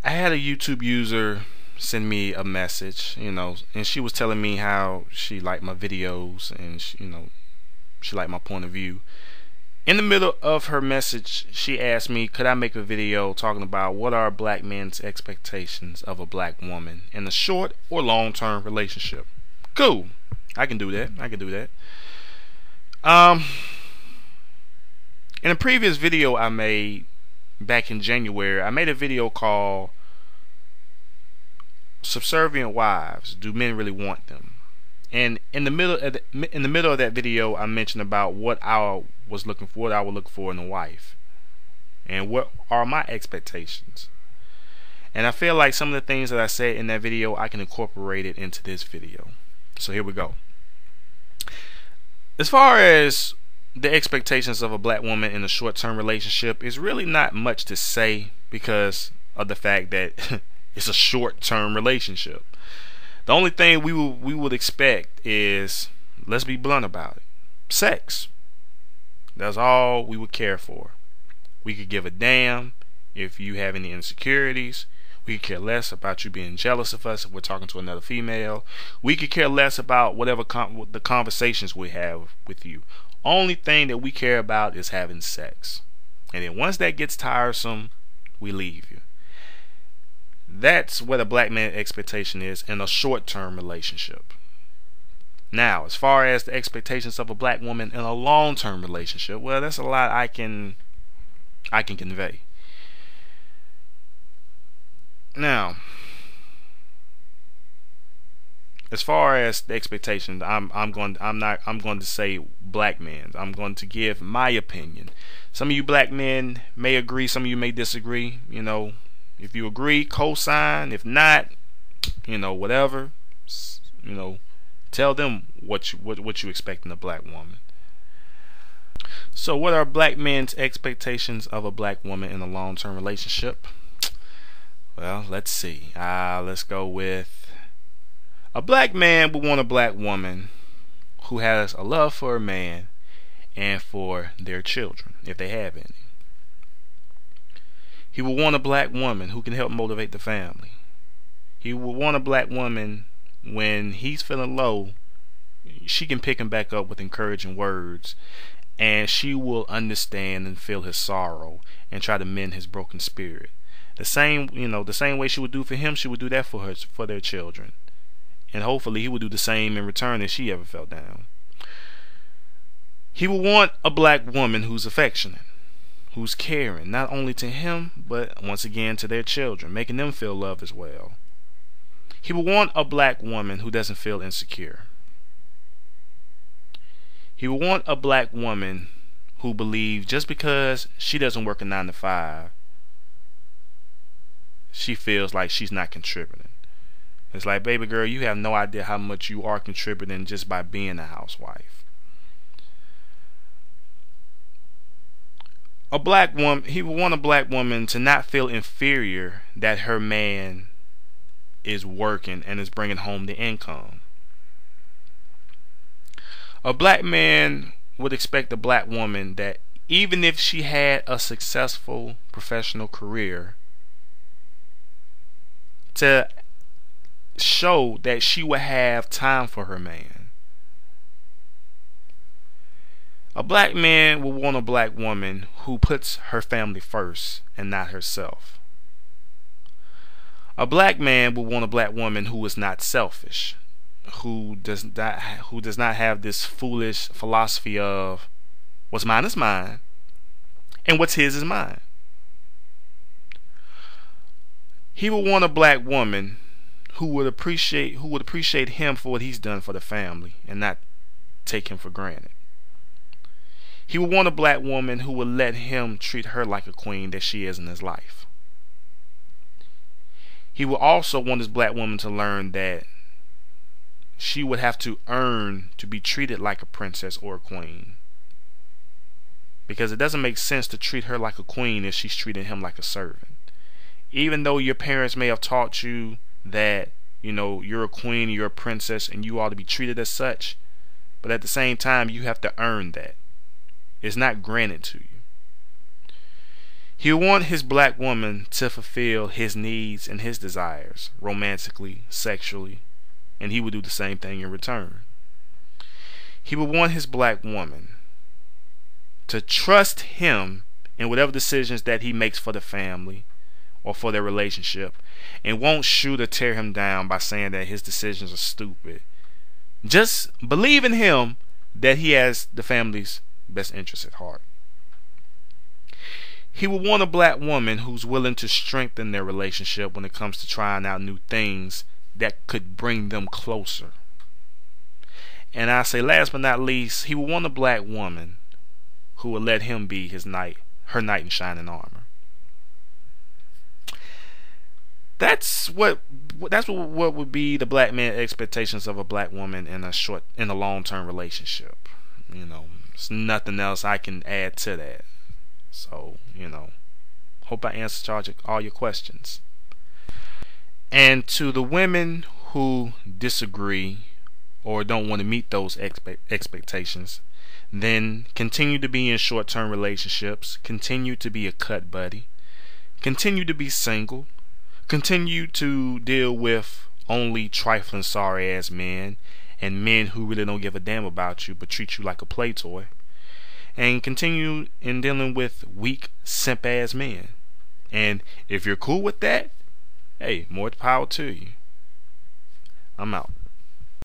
I had a YouTube user send me a message, and she was telling me how she liked my videos and she liked my point of view. In the middle of her message, she asked me, could I make a video talking about what are black men's expectations of a black woman in a short or long-term relationship? Cool. I can do that. In a previous video I made back in January, I made a video called Subservient Wives, Do Men Really Want Them? And in the middle of that video, I mentioned about what I would look for in a wife, and what are my expectations. And I feel like some of the things that I said in that video, I can incorporate it into this video. So here we go. As far as the expectations of a black woman in a short-term relationship, is really not much to say because of the fact that it's a short-term relationship. The only thing we would expect is, let's be blunt about it, sex. That's all we would care for. We could give a damn if you have any insecurities. We could care less about you being jealous of us if we're talking to another female. We could care less about whatever the conversations we have with you. Only thing that we care about is having sex. And then once that gets tiresome, we leave you. That's what a black man's expectation is in a short-term relationship. Now, as far as the expectations of a black woman in a long-term relationship, well, that's a lot I can convey. Now, as far as the expectations, I'm going to say black men. I'm going to give my opinion. Some of you black men may agree, some of you may disagree. If you agree, co-sign. If not, whatever. Tell them what you expect in a black woman. So, what are black men's expectations of a black woman in a long-term relationship? Well, let's see. Let's go with a black man would want a black woman who has a love for a man and for their children, if they have any. He will want a black woman who can help motivate the family. He will want a black woman when he's feeling low, she can pick him back up with encouraging words, and she will understand and feel his sorrow and try to mend his broken spirit. The same way she would do for him, she would do that for their children. And hopefully he would do the same in return if she ever fell down. He will want a black woman who's affectionate, who's caring, not only to him, but once again to their children, making them feel loved as well. He will want a black woman who doesn't feel insecure. He will want a black woman who believes just because she doesn't work a 9 to 5, she feels like she's not contributing. It's like, baby girl, you have no idea how much you are contributing just by being a housewife. He will want a black woman to not feel inferior that her man is working and is bringing home the income. A black man would expect a black woman that even if she had a successful professional career, to show that she would have time for her man. A black man will want a black woman who puts her family first and not herself. A black man will want a black woman who is not selfish, who does not have this foolish philosophy of what's mine is mine and what's his is mine. He will want a black woman who would appreciate him for what he's done for the family and not take him for granted. He will want a black woman who will let him treat her like a queen that she is in his life. He will also want his black woman to learn that she would have to earn to be treated like a princess or a queen. Because it doesn't make sense to treat her like a queen if she's treating him like a servant. Even though your parents may have taught you that, you're a queen, you're a princess, and you ought to be treated as such, but at the same time, you have to earn that. It's not granted to you. He would want his black woman to fulfill his needs and his desires, romantically, sexually, and he would do the same thing in return. He would want his black woman to trust him in whatever decisions that he makes for the family or for their relationship, and won't shoot or tear him down by saying that his decisions are stupid. Just believe in him that he has the family's best interests at heart. He would want a black woman who's willing to strengthen their relationship when it comes to trying out new things that could bring them closer. And I say last but not least, he would want a black woman who would let him be her knight in shining armor. That's what would be the black man expectations of a black woman in a long-term relationship. There's nothing else I can add to that. So, hope I answered all your questions. And to the women who disagree or don't want to meet those expectations, then continue to be in short-term relationships, continue to be a cut buddy, continue to be single, continue to deal with only trifling sorry-ass men and men who really don't give a damn about you but treat you like a play toy, and continue in dealing with weak simp-ass men. And if you're cool with that, hey, more power to you. I'm out.